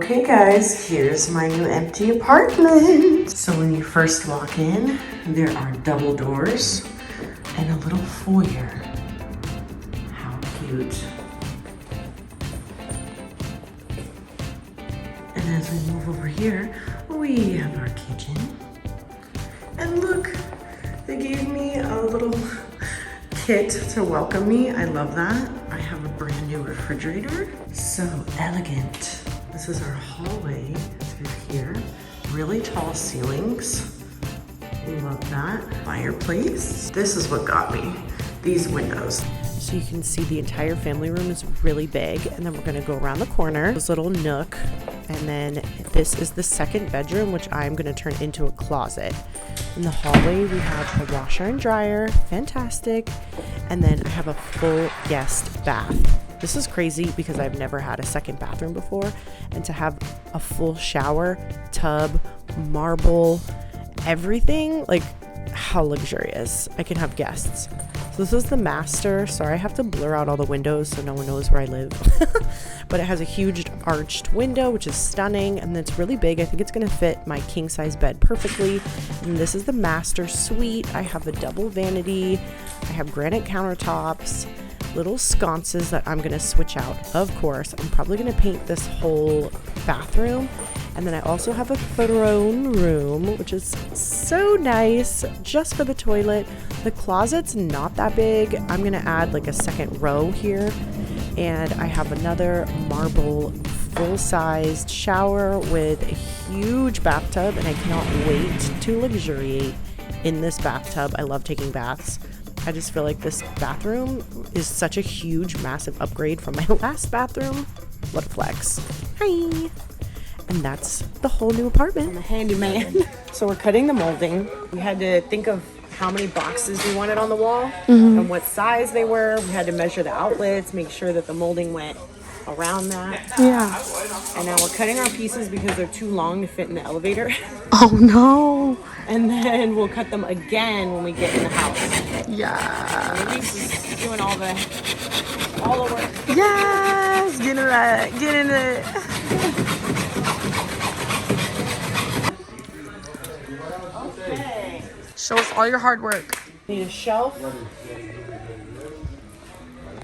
Okay guys, here's my new empty apartment. So when you first walk in, there are double doors and a little foyer. How cute. And as we move over here, we have our kitchen. And look, they gave me a little kit to welcome me. I love that. I have a brand new refrigerator. So elegant. This is our hallway through here. Really tall ceilings. Love that. Fireplace. This is what got me. These windows. So you can see the entire family room is really big, and then we're gonna go around the corner, this little nook, and then this is the second bedroom, which I'm gonna turn into a closet. In the hallway, we have a washer and dryer, fantastic, and then I have a full guest bath. This is crazy because I've never had a second bathroom before, and to have a full shower, tub, marble, everything, like how luxurious. I can have guests. So this is the master. Sorry, I have to blur out all the windows so no one knows where I live. But it has a huge arched window, which is stunning, and it's really big. I think it's gonna fit my king size bed perfectly. And this is the master suite. I have a double vanity. I have granite countertops, little sconces that I'm gonna switch out. Of course, I'm probably gonna paint this whole bathroom. And then I also have a throne room, which is so nice, just for the toilet. The closet's not that big. I'm gonna add like a second row here. And I have another marble full-sized shower with a huge bathtub, and I cannot wait to luxuriate in this bathtub. I love taking baths. I just feel like this bathroom is such a huge, massive upgrade from my last bathroom. What a flex. Hi. And that's the whole new apartment. I'm a handyman. So we're cutting the molding. We had to think of how many boxes we wanted on the wall and what size they were. We had to measure the outlets, make sure that the molding went around that. Yeah. And now we're cutting our pieces because they're too long to fit in the elevator. Oh no. And then we'll cut them again when we get in the house. Yeah. Louise is doing all the work. Yes. Get into that. Get into it. Okay. Show us all your hard work. Need a shelf.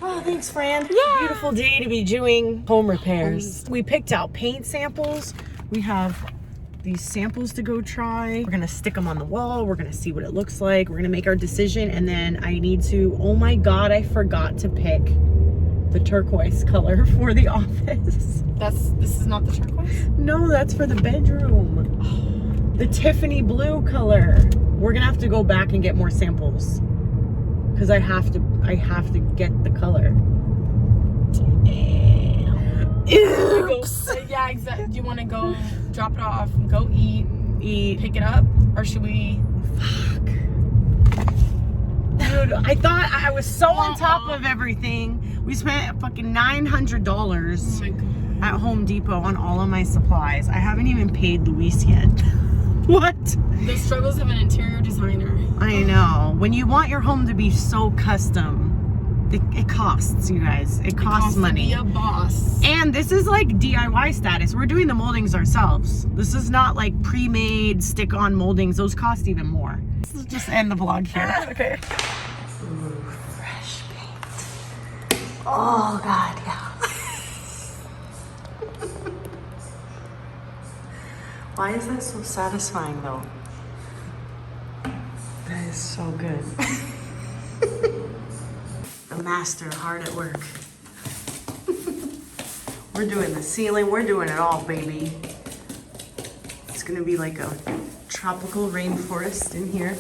Oh, thanks, Fran. Yeah. Beautiful day to be doing home repairs. We picked out paint samples. We have these samples to go try. We're gonna stick them on the wall. We're gonna see what it looks like. We're gonna make our decision, and then I need to, oh my God, I forgot to pick the turquoise color for the office. This is not the turquoise? No, that's for the bedroom. Oh, the Tiffany blue color. We're gonna have to go back and get more samples because I have to get the color. Oops. Yeah, exactly. Do you want to go drop it off, go eat, pick it up, or should we? Fuck. Dude, I thought I was so on top of everything. We spent fucking $900 at Home Depot on all of my supplies. I haven't even paid Luis yet. What? The struggles of an interior designer. I know. When you want your home to be so custom, it costs, you guys. It costs money. To be a boss. And this is like DIY status. We're doing the moldings ourselves. This is not like pre-made stick-on moldings. Those cost even more. Let's just end the vlog here. Okay. Ooh, fresh paint. Oh God, yeah. Why is that so satisfying though? That is so good. The master hard at work. We're doing the ceiling, we're doing it all, baby. It's gonna be like a tropical rainforest in here.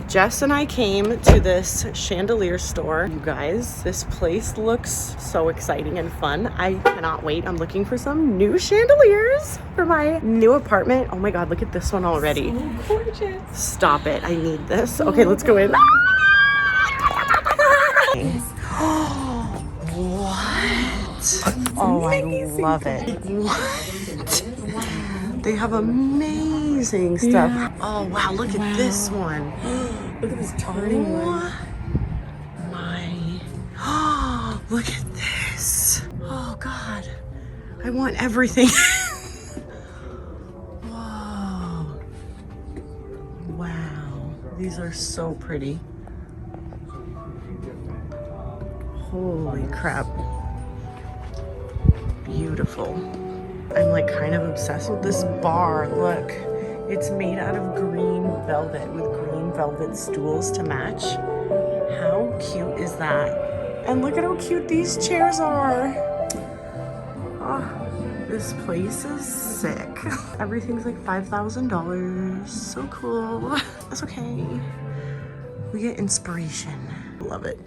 Jess and I came to this chandelier store. You guys, this place looks so exciting and fun. I cannot wait. I'm looking for some new chandeliers for my new apartment. Oh my God, look at this one already. So gorgeous. Stop it, I need this. Okay, let's go in. What? Oh, I love it. What? They have amazing stuff. Yeah. Oh wow, look at this one. Look at this turning one. My, look at this. Oh God, I want everything. Whoa. Wow. These are so pretty. Holy crap. Beautiful. I'm like kind of obsessed with this bar. Look, it's made out of green velvet with green velvet stools to match. How cute is that? And look at how cute these chairs are. Oh, this place is sick. Everything's like $5,000. So cool. That's okay. We get inspiration. Love it.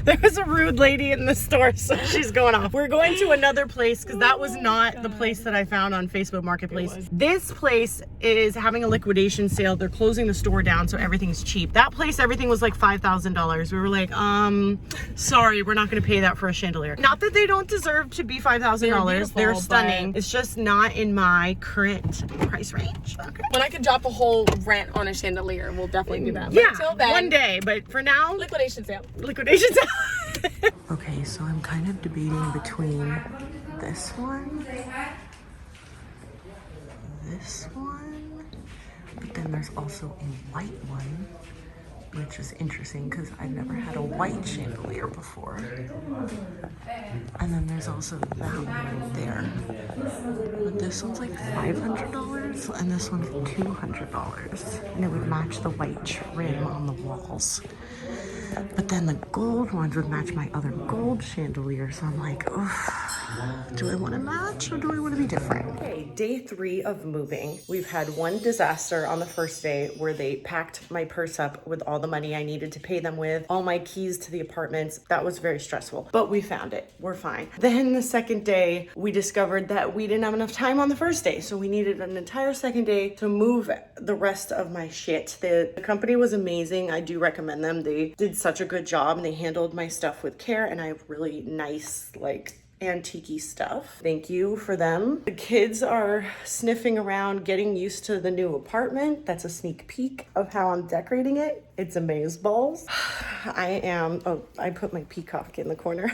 There was a rude lady in the store, so she's going off. We're going to another place because that was not the place that I found on Facebook Marketplace. This place is having a liquidation sale. They're closing the store down, so everything's cheap. That place, everything was like $5,000. We were like, sorry, we're not going to pay that for a chandelier. Not that they don't deserve to be $5,000. They're stunning. It's just not in my current price range. Okay. When I could drop a whole rent on a chandelier, we'll definitely do that. Yeah, but until then, one day. But for now, liquidation sale. Liquidation sale. Okay, so I'm kind of debating between this one, but then there's also a white one, which is interesting because I've never had a white chandelier before. And then there's also that one right there. But this one's like $500 and this one's $200. And it would match the white trim on the walls. But then the gold ones would match my other gold chandelier. So I'm like, oh, do I want to match or do I want to be different? Okay, day 3 of moving. We've had one disaster on the first day where they packed my purse up with all the money I needed to pay them with, all my keys to the apartments. That was very stressful, but we found it. We're fine. Then the second day, we discovered that we didn't have enough time on the first day. So we needed an entire second day to move the rest of my shit. The company was amazing. I do recommend them. They did such a good job and they handled my stuff with care, and I have really nice, like, antique-y stuff. Thank you for them. The kids are sniffing around, getting used to the new apartment. That's a sneak peek of how I'm decorating it. It's amazeballs. I put my peacock in the corner.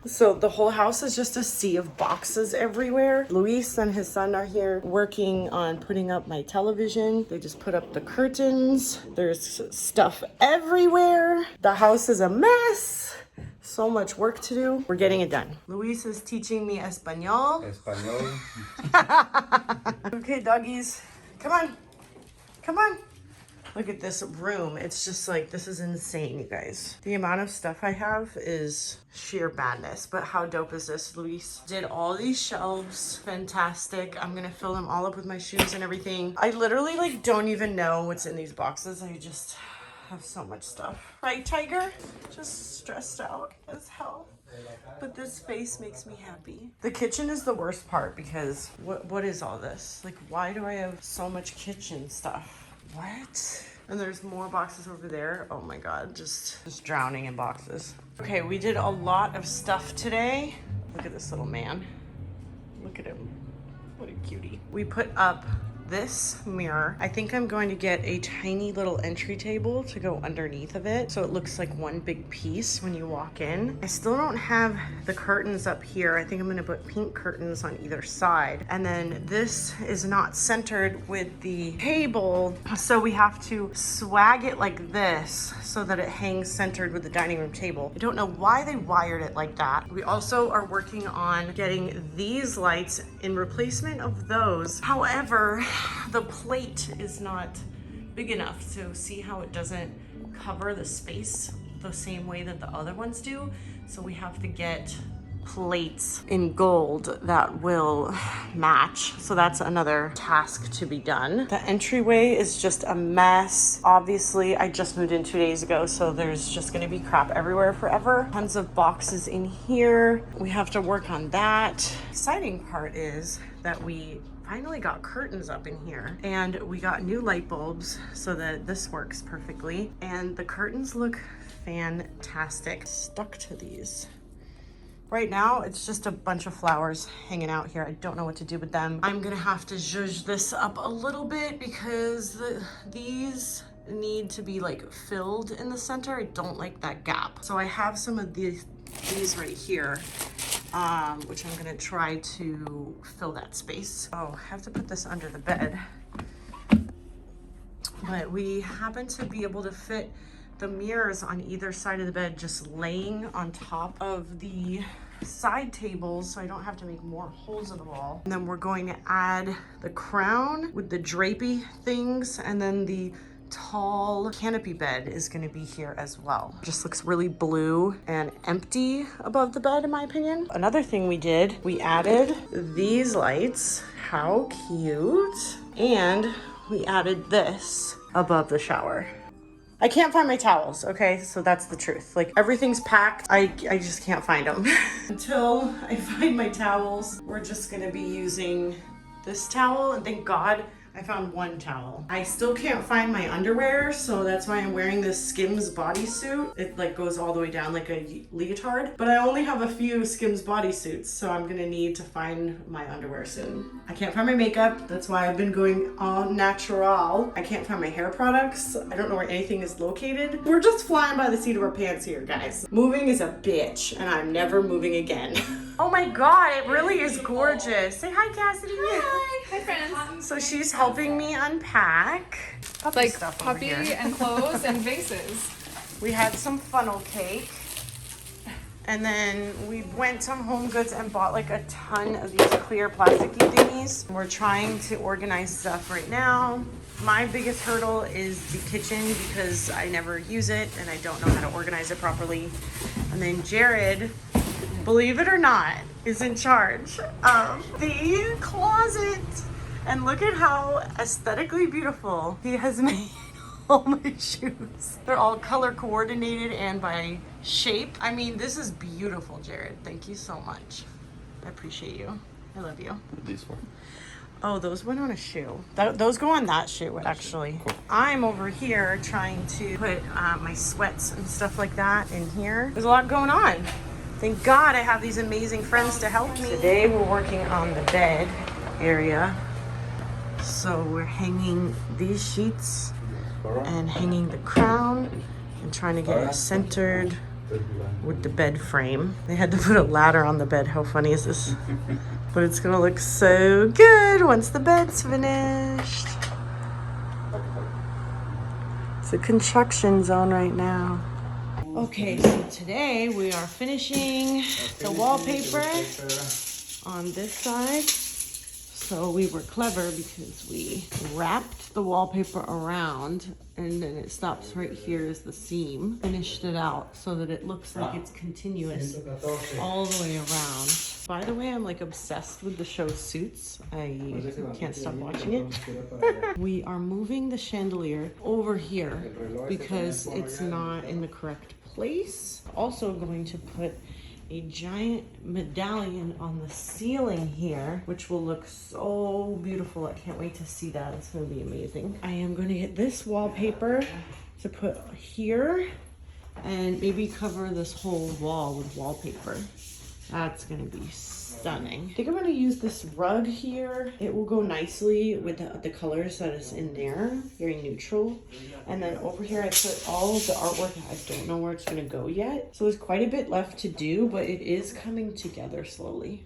So the whole house is just a sea of boxes everywhere. Luis and his son are here working on putting up my television. They just put up the curtains. There's stuff everywhere. The house is a mess. So much work to do. We're getting it done. Luis is teaching me Espanol. Okay, doggies. Come on. Come on. Look at this room. It's just like, this is insane, you guys. The amount of stuff I have is sheer madness. But how dope is this? Luis did all these shelves. Fantastic. I'm gonna fill them all up with my shoes and everything. I literally like don't even know what's in these boxes. I just have so much stuff. Right, Tiger? Just stressed out as hell. But this space makes me happy. The kitchen is the worst part because what is all this? Like, why do I have so much kitchen stuff? What? And there's more boxes over there. Oh my God, just drowning in boxes. Okay, we did a lot of stuff today. Look at this little man. Look at him. What a cutie. We put up this mirror. I think I'm going to get a tiny little entry table to go underneath of it so it looks like one big piece when you walk in. I still don't have the curtains up here. I think I'm going to put pink curtains on either side. And then this is not centered with the table, so we have to swag it like this so that it hangs centered with the dining room table. I don't know why they wired it like that. We also are working on getting these lights in replacement of those. However, the plate is not big enough to see how it doesn't cover the space the same way that the other ones do. So we have to get plates in gold that will match. So that's another task to be done. The entryway is just a mess. Obviously, I just moved in 2 days ago, so there's just gonna be crap everywhere forever. Tons of boxes in here. We have to work on that. Exciting part is that we finally got curtains up in here and we got new light bulbs so that this works perfectly. And the curtains look fantastic. Stuck to these. Right now, it's just a bunch of flowers hanging out here. I don't know what to do with them. I'm gonna have to zhuzh this up a little bit because these need to be like filled in the center. I don't like that gap. So I have some of these right here which I'm gonna try to fill that space. Oh, I have to put this under the bed. But we happen to be able to fit the mirrors on either side of the bed just laying on top of the side tables, so I don't have to make more holes in the wall. And then we're going to add the crown with the drapey things, and then the tall canopy bed is going to be here as well. Just looks really blue and empty above the bed, in my opinion. Another thing we did, we added these lights. How cute. And we added this above the shower. I can't find my towels, okay? So that's the truth. Like, everything's packed. I just can't find them. Until I find my towels, we're just gonna be using this towel, and thank God I found one towel. I still can't find my underwear, so that's why I'm wearing this Skims bodysuit. It like goes all the way down like a leotard, but I only have a few Skims bodysuits, so I'm gonna need to find my underwear soon. I can't find my makeup. That's why I've been going all natural. I can't find my hair products. I don't know where anything is located. We're just flying by the seat of our pants here, guys. Moving is a bitch, and I'm never moving again. Oh my God, it really is gorgeous. Say hi, Cassidy. Hi friends. So she's helping me unpack puppy Like stuff over puppy here. and clothes and vases. We had some funnel cake, and then we went to Home Goods and bought like a ton of these clear plasticky thingies. We're trying to organize stuff right now. My biggest hurdle is the kitchen because I never use it and I don't know how to organize it properly. And then Jared, believe it or not, is in charge of the closet. And look at how aesthetically beautiful he has made all my shoes. They're all color coordinated and by shape. I mean, this is beautiful, Jared. Thank you so much. I appreciate you. I love you. These one. Oh, those went on a shoe. Those go on that shoe, actually. Cool. I'm over here trying to put my sweats and stuff like that in here. There's a lot going on. Thank God I have these amazing friends to help me. Today we're working on the bed area. So we're hanging these sheets and hanging the crown and trying to get it centered with the bed frame. They had to put a ladder on the bed. How funny is this? But it's gonna look so good once the bed's finished. It's a construction zone right now. Okay, so today we are finishing the wallpaper on this side. So we were clever because we wrapped the wallpaper around and then it stops right here as the seam. Finished it out so that it looks like it's continuous all the way around. By the way, I'm like obsessed with the show Suits. I can't stop watching it. We are moving the chandelier over here because it's not in the correct place. Also going to put a giant medallion on the ceiling here, which will look so beautiful. I can't wait to see that. It's gonna be amazing. I am gonna get this wallpaper to put here and maybe cover this whole wall with wallpaper. That's gonna be stunning. I think I'm gonna use this rug here. It will go nicely with the colors that is in there, very neutral. And then over here I put all of the artwork. I don't know where it's gonna go yet. So there's quite a bit left to do, but it is coming together slowly.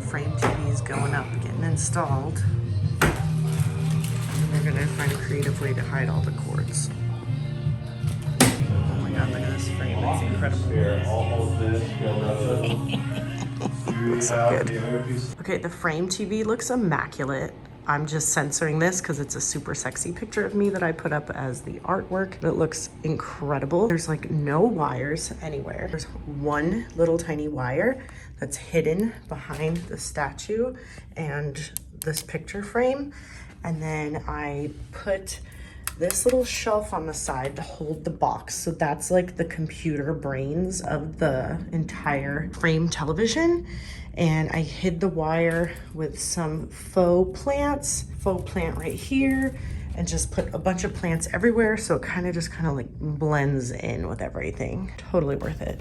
Frame TV is going up, getting installed. And they're gonna find a creative way to hide all the cords. Oh my God, look at this frame, it's incredible. Looks so good. Okay, the frame TV looks immaculate. I'm just censoring this because it's a super sexy picture of me that I put up as the artwork. It looks incredible. There's like no wires anywhere. There's one little tiny wire that's hidden behind the statue and this picture frame. And then I put this little shelf on the side to hold the box. So that's like the computer brains of the entire frame television. And I hid the wire with some faux plants, faux plant right here, and just put a bunch of plants everywhere so it kind of like blends in with everything. Totally worth it.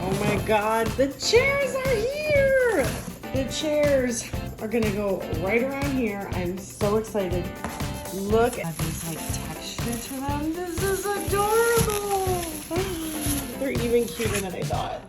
Oh my God, the chairs are here. The chairs are gonna go right around here. I'm so excited. Look at this like texture to them. This is adorable. They're even cuter than I thought.